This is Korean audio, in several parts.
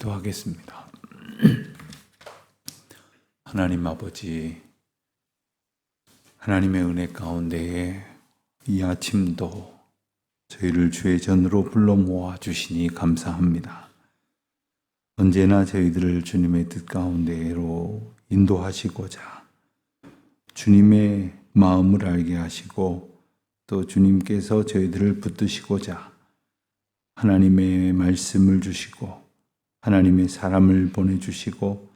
기도하겠습니다. 하나님 아버지, 하나님의 은혜 가운데에 이 아침도 저희를 주의 전으로 불러 모아 주시니 감사합니다. 언제나 저희들을 주님의 뜻 가운데로 인도하시고자 주님의 마음을 알게 하시고 또 주님께서 저희들을 붙드시고자 하나님의 말씀을 주시고 하나님의 사람을 보내주시고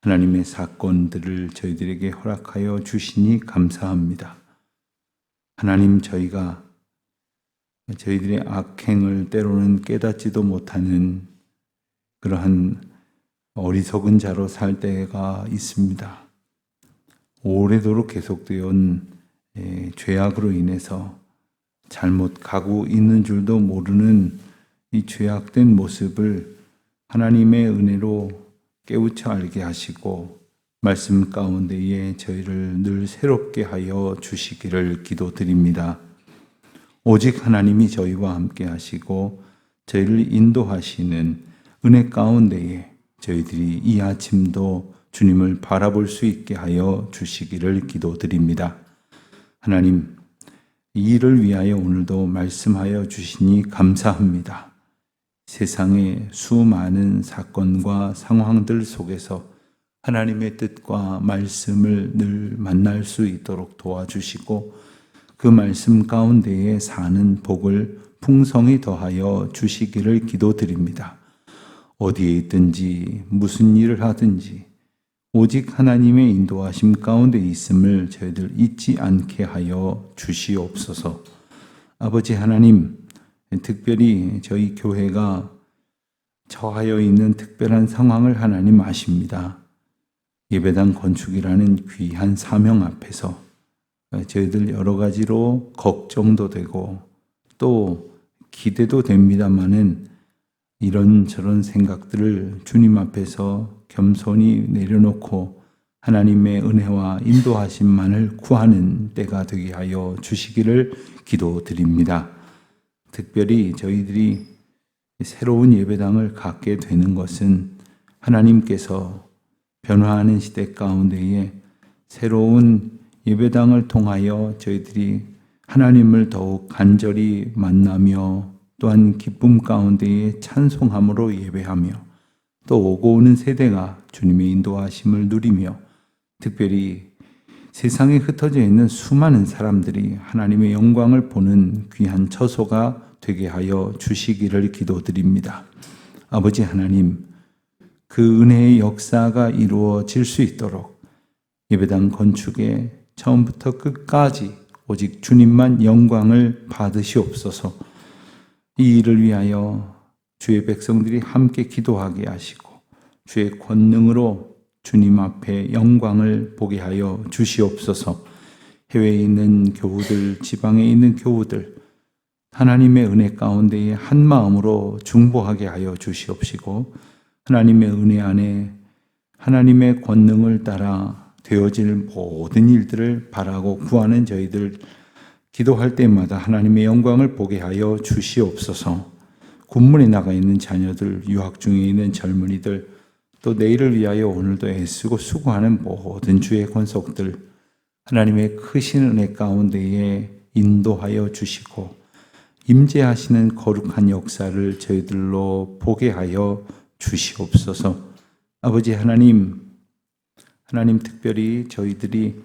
하나님의 사건들을 저희들에게 허락하여 주시니 감사합니다. 하나님, 저희들의 악행을 때로는 깨닫지도 못하는 그러한 어리석은 자로 살 때가 있습니다. 오래도록 계속되어 온 죄악으로 인해서 잘못 가고 있는 줄도 모르는 이 죄악된 모습을 하나님의 은혜로 깨우쳐 알게 하시고 말씀 가운데에 저희를 늘 새롭게 하여 주시기를 기도드립니다. 오직 하나님이 저희와 함께 하시고 저희를 인도하시는 은혜 가운데에 저희들이 이 아침도 주님을 바라볼 수 있게 하여 주시기를 기도드립니다. 하나님, 이 일을 위하여 오늘도 말씀하여 주시니 감사합니다. 세상의 수많은 사건과 상황들 속에서 하나님의 뜻과 말씀을 늘 만날 수 있도록 도와주시고 그 말씀 가운데에 사는 복을 풍성히 더하여 주시기를 기도드립니다. 어디에 있든지 무슨 일을 하든지 오직 하나님의 인도하심 가운데 있음을 저희들 잊지 않게 하여 주시옵소서. 아버지 하나님, 특별히 저희 교회가 처하여 있는 특별한 상황을 하나님 아십니다. 예배당 건축이라는 귀한 사명 앞에서 저희들 여러 가지로 걱정도 되고 또 기대도 됩니다마는 이런저런 생각들을 주님 앞에서 겸손히 내려놓고 하나님의 은혜와 인도하심만을 구하는 때가 되게 하여 주시기를 기도드립니다. 특별히 저희들이 새로운 예배당을 갖게 되는 것은 하나님께서 변화하는 시대 가운데에 새로운 예배당을 통하여 저희들이 하나님을 더욱 간절히 만나며 또한 기쁨 가운데에 찬송함으로 예배하며 또 오고 오는 세대가 주님의 인도하심을 누리며 특별히 세상에 흩어져 있는 수많은 사람들이 하나님의 영광을 보는 귀한 처소가 되게 하여 주시기를 기도드립니다. 아버지 하나님, 그 은혜의 역사가 이루어질 수 있도록 예배당 건축에 처음부터 끝까지 오직 주님만 영광을 받으시옵소서. 이 일을 위하여 주의 백성들이 함께 기도하게 하시고 주의 권능으로 주님 앞에 영광을 보게 하여 주시옵소서. 해외에 있는 교우들, 지방에 있는 교우들, 하나님의 은혜 가운데에 한 마음으로 중보하게 하여 주시옵시고 하나님의 은혜 안에 하나님의 권능을 따라 되어질 모든 일들을 바라고 구하는 저희들 기도할 때마다 하나님의 영광을 보게 하여 주시옵소서. 군문에 나가 있는 자녀들, 유학 중에 있는 젊은이들, 또 내일을 위하여 오늘도 애쓰고 수고하는 모든 주의 권속들 하나님의 크신 은혜 가운데에 인도하여 주시고 임재하시는 거룩한 역사를 저희들로 보게 하여 주시옵소서. 아버지 하나님 특별히 저희들이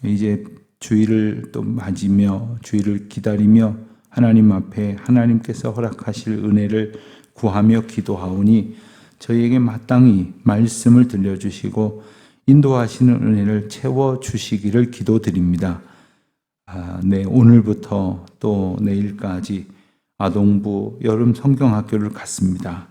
이제 주일을 또 맞으며 주일을 기다리며 하나님 앞에 하나님께서 허락하실 은혜를 구하며 기도하오니 저희에게 마땅히 말씀을 들려주시고 인도하시는 은혜를 채워주시기를 기도드립니다. 오늘부터 또 내일까지 아동부 여름 성경학교를 갖습니다.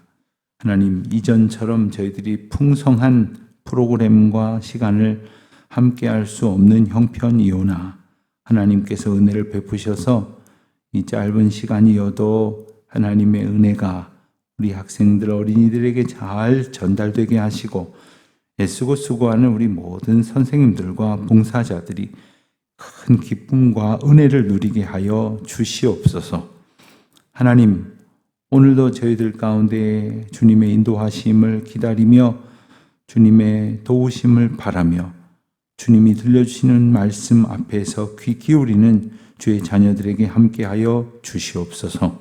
하나님, 이전처럼 저희들이 풍성한 프로그램과 시간을 함께 할 수 없는 형편이오나 하나님께서 은혜를 베푸셔서 이 짧은 시간이어도 하나님의 은혜가 우리 학생들, 어린이들에게 잘 전달되게 하시고 애쓰고 수고하는 우리 모든 선생님들과 봉사자들이 큰 기쁨과 은혜를 누리게 하여 주시옵소서. 하나님, 오늘도 저희들 가운데 주님의 인도하심을 기다리며 주님의 도우심을 바라며 주님이 들려주시는 말씀 앞에서 귀 기울이는 주의 자녀들에게 함께하여 주시옵소서.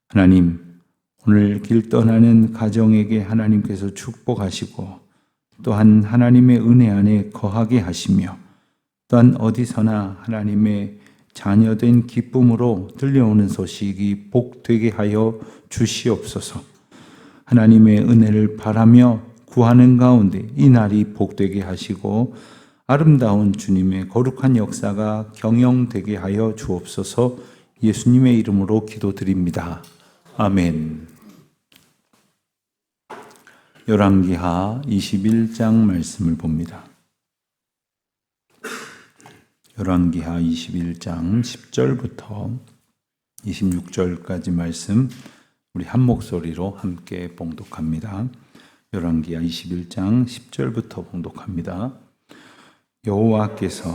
하나님, 오늘 길 떠나는 가정에게 하나님께서 축복하시고 또한 하나님의 은혜 안에 거하게 하시며 또한 어디서나 하나님의 자녀된 기쁨으로 들려오는 소식이 복되게 하여 주시옵소서. 하나님의 은혜를 바라며 구하는 가운데 이 날이 복되게 하시고 아름다운 주님의 거룩한 역사가 경영되게 하여 주옵소서. 예수님의 이름으로 기도드립니다. 아멘. 열왕기하 21장 말씀을 봅니다. 열왕기하 21장 10절부터 26절까지 말씀 우리 한 목소리로 함께 봉독합니다. 열왕기하 21장 10절부터 봉독합니다. 여호와께서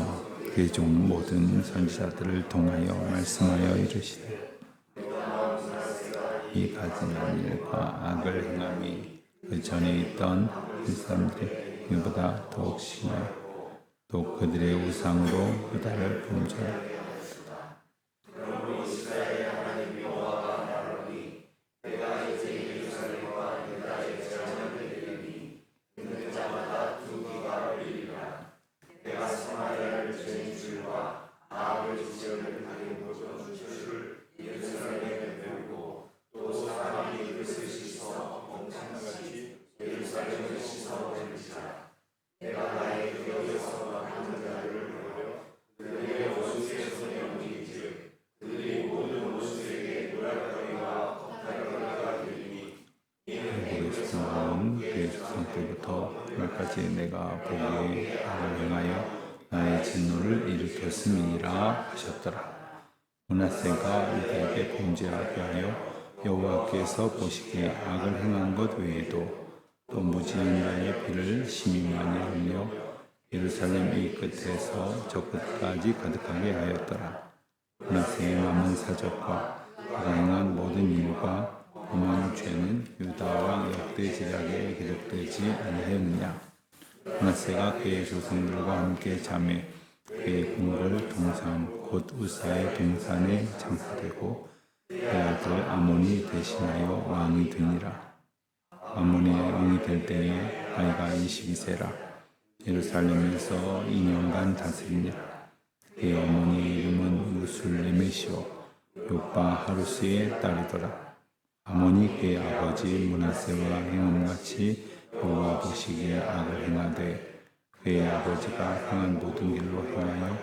그의 종 모든 선지자들을 통하여 말씀하여 이르시되 이 가증한 일과 악을 행함이 그 전에 있던 그 사람들이 이보다 더욱 심하여 또 그들의 우상으로 그달을 범죄하였다. 때부터 내가 보기에 악을 행하여 나의 진노를 일으켰음이니라 하셨더라. 므낫세가 유다에게 범죄하게 하여 여호와께서 보시기에 악을 행한 것 외에도 또 무지한 자의 피를 심히 많이 흘려 예루살렘 이 끝에서 저 끝까지 가득하게 하였더라. 므낫세의 남은 사적과 그가 행한 모든 일과 범한 죄는 유다 왕 역대 지략에 기록되지 아니하였느냐. 므낫세가 그의 조상들과 함께 잠에 그의 궁궐 동산 곧 우사의 동산에 장사되고 그의 아들 아몬이 대신하여 왕이 되니라. 아몬이 왕이 될 때에 나이가 22세라. 예루살렘에서 2년간 다스리니라. 그의 어머니의 이름은 무술레메시오 요빠 하루스의 딸이더라. 아몬이 그의 아버지 므낫세와 행함같이 여호와 보시기에 악을 행하되 그의 아버지가 행한 모든 길로 행하여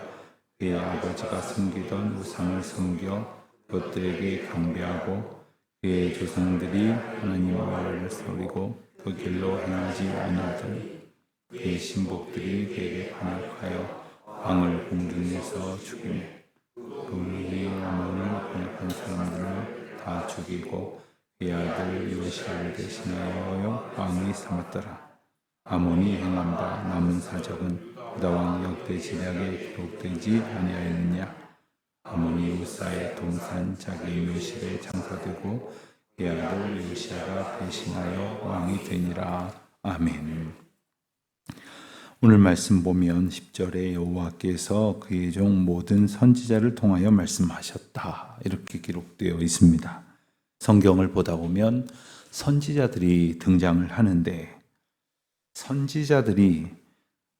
그의 아버지가 섬기던 우상을 섬겨 그것들에게 경배하고 그의 조상들이 하나님의 말을 서리고 그 길로 행하지 아니하더니 그의 신복들이 그에게 반역하여 왕을 공중에서 죽이며 그 위에 아몬을 반역한 사람들을 다 죽이고 그의 아들 요시아를 대신하여 왕이 삼았더라. 아몬이 행한 바 남은 사적은 유다 왕 역대 지략에 기록되지 아니하였느냐. 아몬이 우사의 동산 자기 묘실에 장사되고 그의 아들 요시아가 대신하여 왕이 되니라. 아멘. 오늘 말씀 보면 10절에 여호와께서 그의 종 모든 선지자를 통하여 말씀하셨다 이렇게 기록되어 있습니다. 성경을 보다 보면 선지자들이 등장을 하는데 선지자들이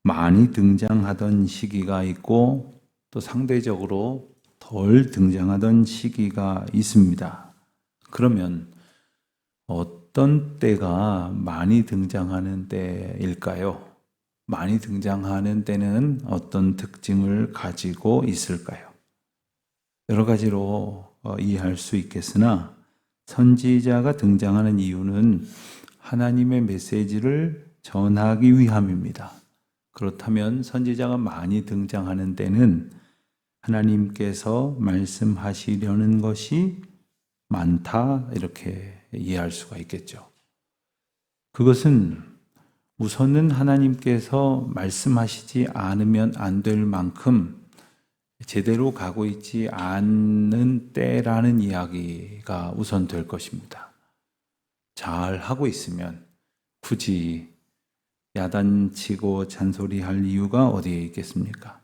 많이 등장하던 시기가 있고 또 상대적으로 덜 등장하던 시기가 있습니다. 그러면 어떤 때가 많이 등장하는 때일까요? 많이 등장하는 때는 어떤 특징을 가지고 있을까요? 여러 가지로 이해할 수 있겠으나 선지자가 등장하는 이유는 하나님의 메시지를 전하기 위함입니다. 그렇다면 선지자가 많이 등장하는 때는 하나님께서 말씀하시려는 것이 많다 이렇게 이해할 수가 있겠죠. 그것은 우선은 하나님께서 말씀하시지 않으면 안 될 만큼 제대로 가고 있지 않는 때라는 이야기가 우선 될 것입니다. 잘 하고 있으면 굳이 야단치고 잔소리할 이유가 어디에 있겠습니까?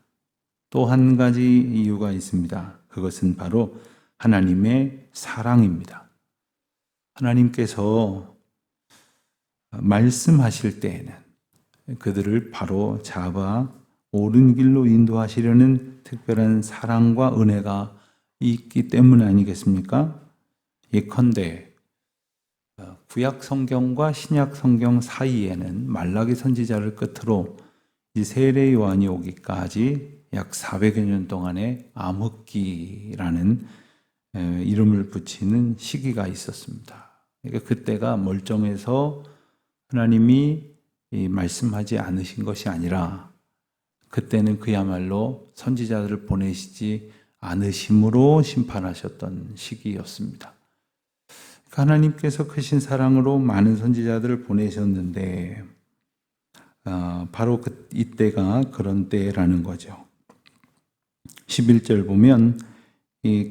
또 한 가지 이유가 있습니다. 그것은 바로 하나님의 사랑입니다. 하나님께서 말씀하실 때에는 그들을 바로 잡아 옳은 길로 인도하시려는 특별한 사랑과 은혜가 있기 때문 아니겠습니까? 예컨대 구약 성경과 신약 성경 사이에는 말라기 선지자를 끝으로 이 세례 요한이 오기까지 약 400여 년 동안의 암흑기라는 이름을 붙이는 시기가 있었습니다. 그러니까 그때가 멀쩡해서 하나님이 말씀하지 않으신 것이 아니라 그때는 그야말로 선지자들을 보내시지 않으심으로 심판하셨던 시기였습니다. 하나님께서 크신 사랑으로 많은 선지자들을 보내셨는데 바로 이때가 그런 때라는 거죠. 11절 보면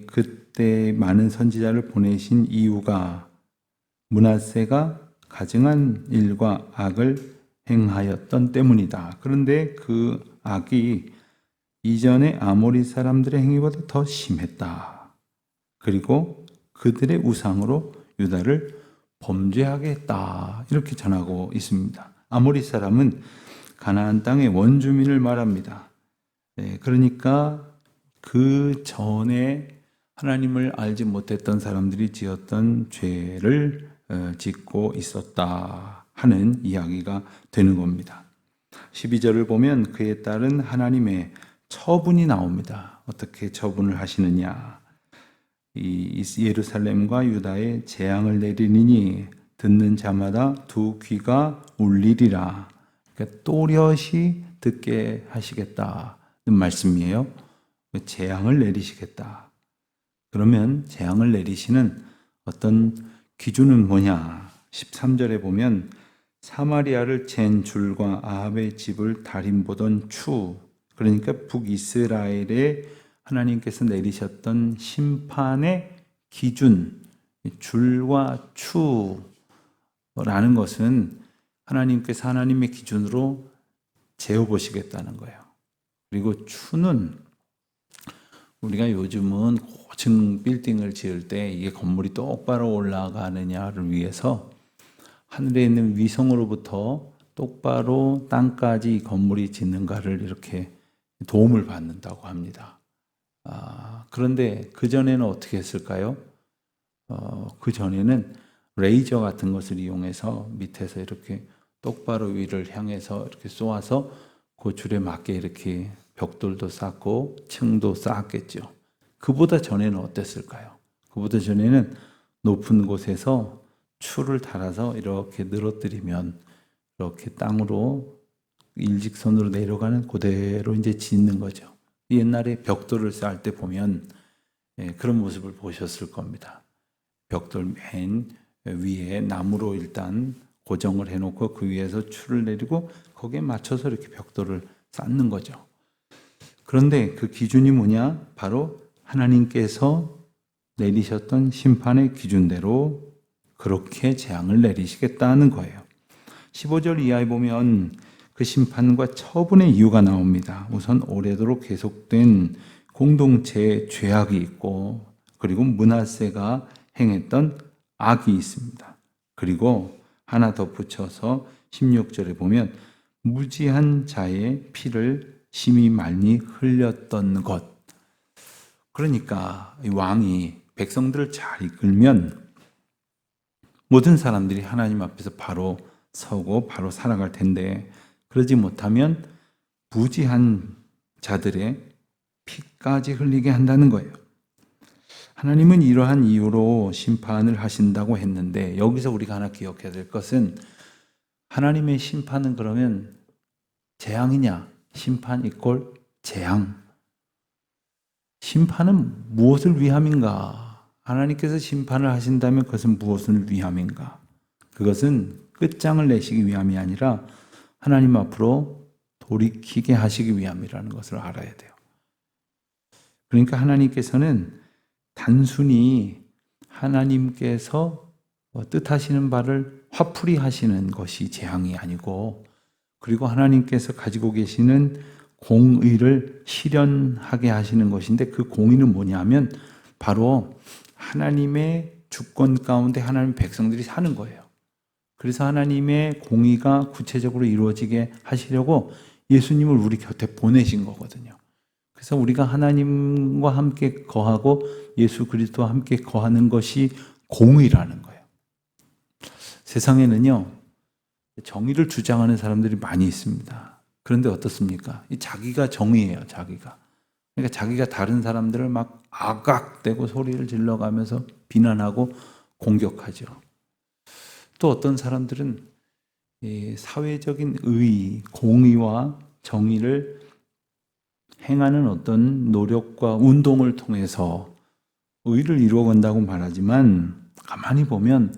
그때 많은 선지자를 보내신 이유가 므낫세가 가증한 일과 악을 행하였던 때문이다. 그런데 그 악이 이전의 아모리 사람들의 행위보다 더 심했다. 그리고 그들의 우상으로 유다를 범죄하게 했다. 이렇게 전하고 있습니다. 아모리 사람은 가나안 땅의 원주민을 말합니다. 그러니까 그 전에 하나님을 알지 못했던 사람들이 지었던 죄를 짓고 있었다 하는 이야기가 되는 겁니다. 12절을 보면 그에 따른 하나님의 처분이 나옵니다. 어떻게 처분을 하시느냐? 이 예루살렘과 유다에 재앙을 내리니 듣는 자마다 두 귀가 울리리라. 그러니까 또렷이 듣게 하시겠다는 말씀이에요. 재앙을 내리시겠다. 그러면 재앙을 내리시는 어떤 기준은 뭐냐? 13절에 보면 사마리아를 잰 줄과 아합의 집을 달인보던 추, 그러니까 북이스라엘에 하나님께서 내리셨던 심판의 기준, 줄과 추라는 것은 하나님께서 하나님의 기준으로 재어보시겠다는 거예요. 그리고 추는 우리가 요즘은 고층 빌딩을 지을 때 이게 건물이 똑바로 올라가느냐를 위해서 하늘에 있는 위성으로부터 똑바로 땅까지 건물이 짓는가를 이렇게 도움을 받는다고 합니다. 그런데 그전에는 어떻게 했을까요? 그전에는 레이저 같은 것을 이용해서 밑에서 이렇게 똑바로 위를 향해서 이렇게 쏘아서 그 줄에 맞게 이렇게 벽돌도 쌓고 층도 쌓았겠죠. 그보다 전에는 어땠을까요? 그보다 전에는 높은 곳에서 추를 달아서 이렇게 늘어뜨리면 이렇게 땅으로 일직선으로 내려가는 그대로 이제 짓는 거죠. 옛날에 벽돌을 쌓을 때 보면 그런 모습을 보셨을 겁니다. 벽돌 맨 위에 나무로 일단 고정을 해놓고 그 위에서 추를 내리고 거기에 맞춰서 이렇게 벽돌을 쌓는 거죠. 그런데 그 기준이 뭐냐? 바로 하나님께서 내리셨던 심판의 기준대로 그렇게 재앙을 내리시겠다는 거예요. 15절 이하에 보면 그 심판과 처분의 이유가 나옵니다. 우선 오래도록 계속된 공동체의 죄악이 있고 그리고 므낫세가 행했던 악이 있습니다. 그리고 하나 덧붙여서 16절에 보면 무지한 자의 피를 심히 많이 흘렸던 것. 그러니까 왕이 백성들을 잘 이끌면 모든 사람들이 하나님 앞에서 바로 서고 바로 살아갈 텐데 그러지 못하면 무지한 자들의 피까지 흘리게 한다는 거예요. 하나님은 이러한 이유로 심판을 하신다고 했는데 여기서 우리가 하나 기억해야 될 것은 하나님의 심판은 그러면 재앙이냐? 심판 이꼴 재앙. 심판은 무엇을 위함인가? 하나님께서 심판을 하신다면 그것은 무엇을 위함인가? 그것은 끝장을 내시기 위함이 아니라 하나님 앞으로 돌이키게 하시기 위함이라는 것을 알아야 돼요. 그러니까 하나님께서는 단순히 하나님께서 뜻하시는 바를 화풀이 하시는 것이 재앙이 아니고, 그리고 하나님께서 가지고 계시는 공의를 실현하게 하시는 것인데, 그 공의는 뭐냐면 바로 하나님의 주권 가운데 하나님의 백성들이 사는 거예요. 그래서 하나님의 공의가 구체적으로 이루어지게 하시려고 예수님을 우리 곁에 보내신 거거든요. 그래서 우리가 하나님과 함께 거하고 예수 그리스도와 함께 거하는 것이 공의라는 거예요. 세상에는요, 정의를 주장하는 사람들이 많이 있습니다. 그런데 어떻습니까? 자기가 정의예요, 자기가. 그러니까 자기가 다른 사람들을 막 아각대고 소리를 질러가면서 비난하고 공격하죠. 또 어떤 사람들은 사회적인 의의, 공의와 정의를 행하는 어떤 노력과 운동을 통해서 의를 이루어간다고 말하지만, 가만히 보면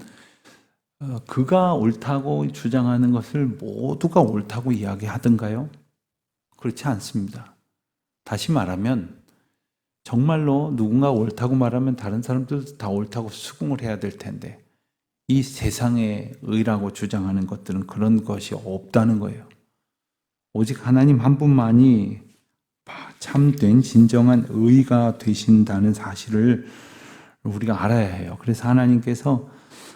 그가 옳다고 주장하는 것을 모두가 옳다고 이야기하던가요? 그렇지 않습니다. 다시 말하면 정말로 누군가 옳다고 말하면 다른 사람들도 다 옳다고 수긍을 해야 될 텐데, 이 세상의 의라고 주장하는 것들은 그런 것이 없다는 거예요. 오직 하나님 한 분만이 참된 진정한 의가 되신다는 사실을 우리가 알아야 해요. 그래서 하나님께서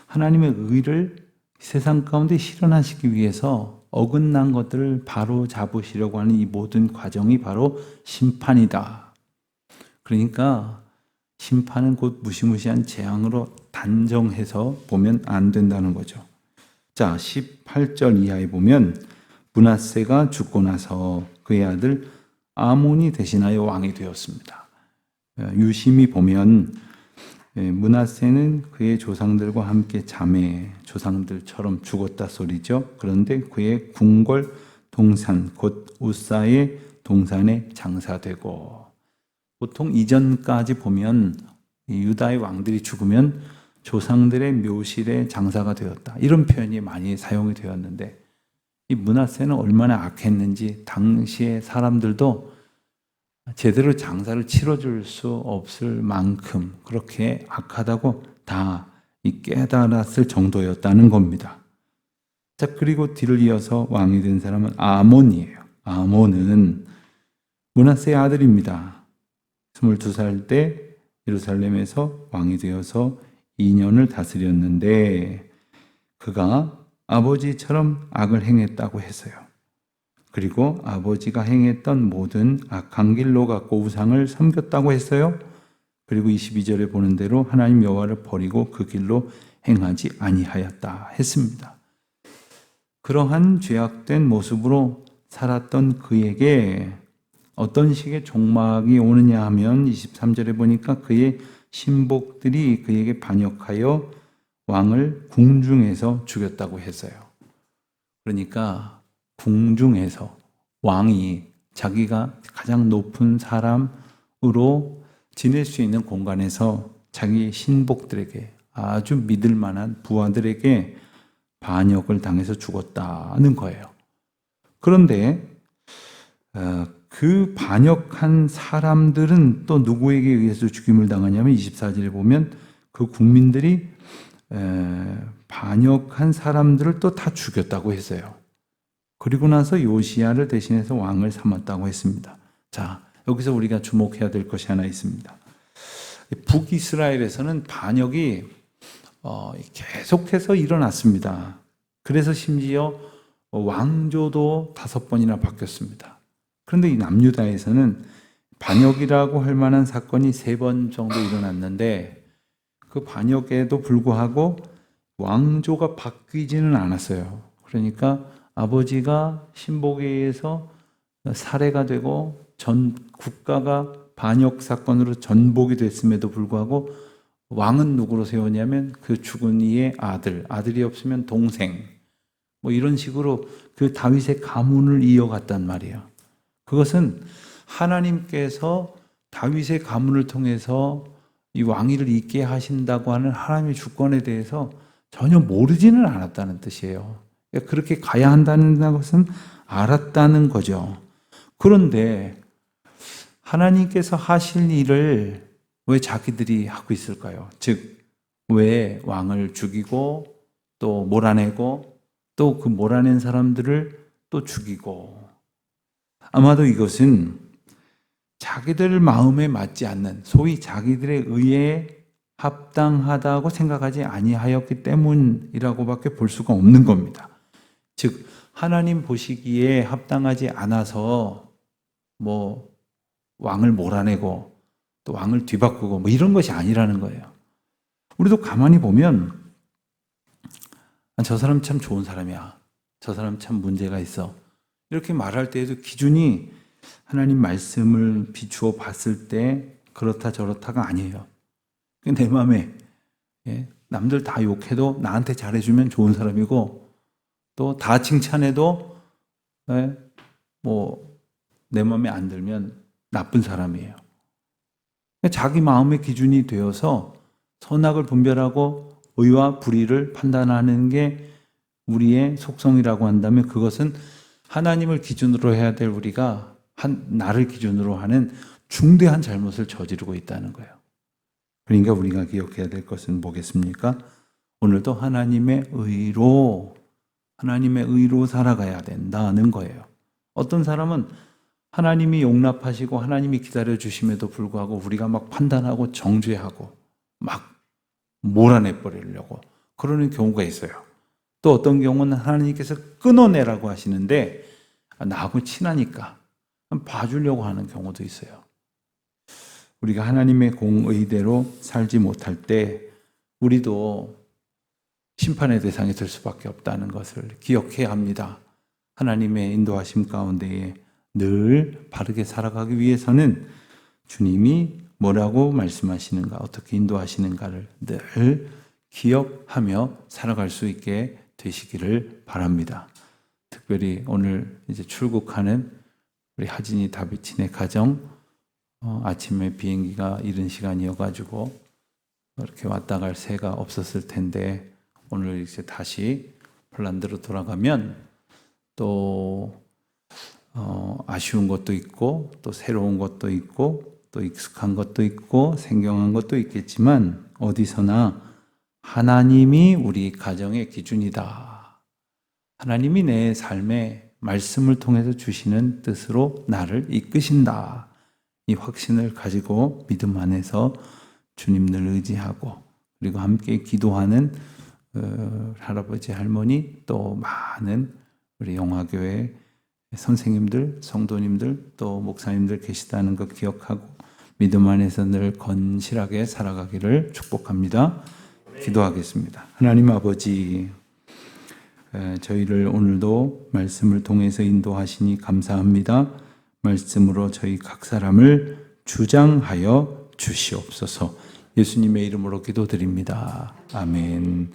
하나님의 의를 세상 가운데 실현하시기 위해서 어긋난 것들을 바로 잡으시려고 하는 이 모든 과정이 바로 심판이다. 그러니까 심판은 곧 무시무시한 재앙으로 단정해서 보면 안 된다는 거죠. 자, 18절 이하에 보면 므낫세가 죽고 나서 그의 아들 아몬이 대신하여 왕이 되었습니다. 유심히 보면 므낫세는 그의 조상들과 함께 잠에 조상들처럼 죽었다 소리죠. 그런데 그의 궁궐 동산 곧 우사의 동산에 장사되고, 보통 이전까지 보면 유다의 왕들이 죽으면 조상들의 묘실에 장사가 되었다, 이런 표현이 많이 사용이 되었는데, 이 므낫세는 얼마나 악했는지 당시의 사람들도 제대로 장사를 치러줄 수 없을 만큼 그렇게 악하다고 다 깨달았을 정도였다는 겁니다. 자, 그리고 뒤를 이어서 왕이 된 사람은 아몬이에요. 아몬은 므낫세의 아들입니다. 22살 때 예루살렘에서 왕이 되어서 2년을 다스렸는데, 그가 아버지처럼 악을 행했다고 했어요. 그리고 아버지가 행했던 모든 악한 길로 갖고 우상을 섬겼다고 했어요. 그리고 22절에 보는 대로 하나님 여호와를 버리고 그 길로 행하지 아니하였다 했습니다. 그러한 죄악된 모습으로 살았던 그에게 어떤 식의 종막이 오느냐 하면 23절에 보니까 그의 신복들이 그에게 반역하여 왕을 궁중에서 죽였다고 했어요. 그러니까 궁중에서 왕이 자기가 가장 높은 사람으로 지낼 수 있는 공간에서 자기 신복들에게, 아주 믿을 만한 부하들에게 반역을 당해서 죽었다는 거예요. 그런데 그 반역한 사람들은 또 누구에게 의해서 죽임을 당하냐면 24절에 보면 그 국민들이 반역한 사람들을 또 다 죽였다고 했어요. 그리고 나서 요시야를 대신해서 왕을 삼았다고 했습니다. 자, 여기서 우리가 주목해야 될 것이 하나 있습니다. 북이스라엘에서는 반역이 계속해서 일어났습니다. 그래서 심지어 왕조도 5번이나 바뀌었습니다. 그런데 이 남유다에서는 반역이라고 할 만한 사건이 3번 정도 일어났는데, 그 반역에도 불구하고 왕조가 바뀌지는 않았어요. 그러니까 아버지가 신복에 의해서 살해가 되고 전 국가가 반역 사건으로 전복이 됐음에도 불구하고 왕은 누구로 세웠냐면 그 죽은 이의 아들이 없으면 동생, 뭐 이런 식으로 그 다윗의 가문을 이어갔단 말이에요. 그것은 하나님께서 다윗의 가문을 통해서 이 왕위를 잇게 하신다고 하는 하나님의 주권에 대해서 전혀 모르지는 않았다는 뜻이에요. 그렇게 가야 한다는 것은 알았다는 거죠. 그런데 하나님께서 하실 일을 왜 자기들이 하고 있을까요? 즉, 왜 왕을 죽이고 또 몰아내고 또 그 몰아낸 사람들을 또 죽이고, 아마도 이것은 자기들 마음에 맞지 않는, 소위 자기들의 의에 합당하다고 생각하지 아니하였기 때문이라고밖에 볼 수가 없는 겁니다. 즉, 하나님 보시기에 합당하지 않아서 뭐 왕을 몰아내고 또 왕을 뒤바꾸고 뭐 이런 것이 아니라는 거예요. 우리도 가만히 보면 저 사람 참 좋은 사람이야, 저 사람 참 문제가 있어, 이렇게 말할 때에도 기준이 하나님 말씀을 비추어 봤을 때 그렇다 저렇다가 아니에요. 내 마음에 남들 다 욕해도 나한테 잘해주면 좋은 사람이고, 또 다 칭찬해도 뭐 내 마음에 안 들면 나쁜 사람이에요. 자기 마음의 기준이 되어서 선악을 분별하고 의와 불의를 판단하는 게 우리의 속성이라고 한다면, 그것은 하나님을 기준으로 해야 될 우리가 나를 기준으로 하는 중대한 잘못을 저지르고 있다는 거예요. 그러니까 우리가 기억해야 될 것은 뭐겠습니까? 오늘도 하나님의 의로 살아가야 된다는 거예요. 어떤 사람은 하나님이 용납하시고 하나님이 기다려주심에도 불구하고 우리가 막 판단하고 정죄하고 막 몰아내버리려고 그러는 경우가 있어요. 또 어떤 경우는 하나님께서 끊어내라고 하시는데 나하고 친하니까 봐주려고 하는 경우도 있어요. 우리가 하나님의 공의대로 살지 못할 때 우리도 심판의 대상이 될 수밖에 없다는 것을 기억해야 합니다. 하나님의 인도하심 가운데에 늘 바르게 살아가기 위해서는 주님이 뭐라고 말씀하시는가, 어떻게 인도하시는가를 늘 기억하며 살아갈 수 있게 되시기를 바랍니다. 특별히 오늘 이제 출국하는 우리 하진이 다비친의 가정, 아침에 비행기가 이른 시간이어가지고 이렇게 왔다 갈 새가 없었을 텐데, 오늘 이제 다시 폴란드로 돌아가면 또 아쉬운 것도 있고 또 새로운 것도 있고 또 익숙한 것도 있고 생경한 것도 있겠지만, 어디서나 하나님이 우리 가정의 기준이다, 하나님이 내 삶에 말씀을 통해서 주시는 뜻으로 나를 이끄신다, 이 확신을 가지고 믿음 안에서 주님을 의지하고, 그리고 함께 기도하는 할아버지 할머니, 또 많은 우리 영화교회 선생님들, 성도님들, 또 목사님들 계시다는 것 기억하고 믿음 안에서 늘 건실하게 살아가기를 축복합니다. 기도하겠습니다. 하나님 아버지, 저희를 오늘도 말씀을 통해서 인도하시니 감사합니다. 말씀으로 저희 각 사람을 주장하여 주시옵소서. 예수님의 이름으로 기도드립니다. 아멘.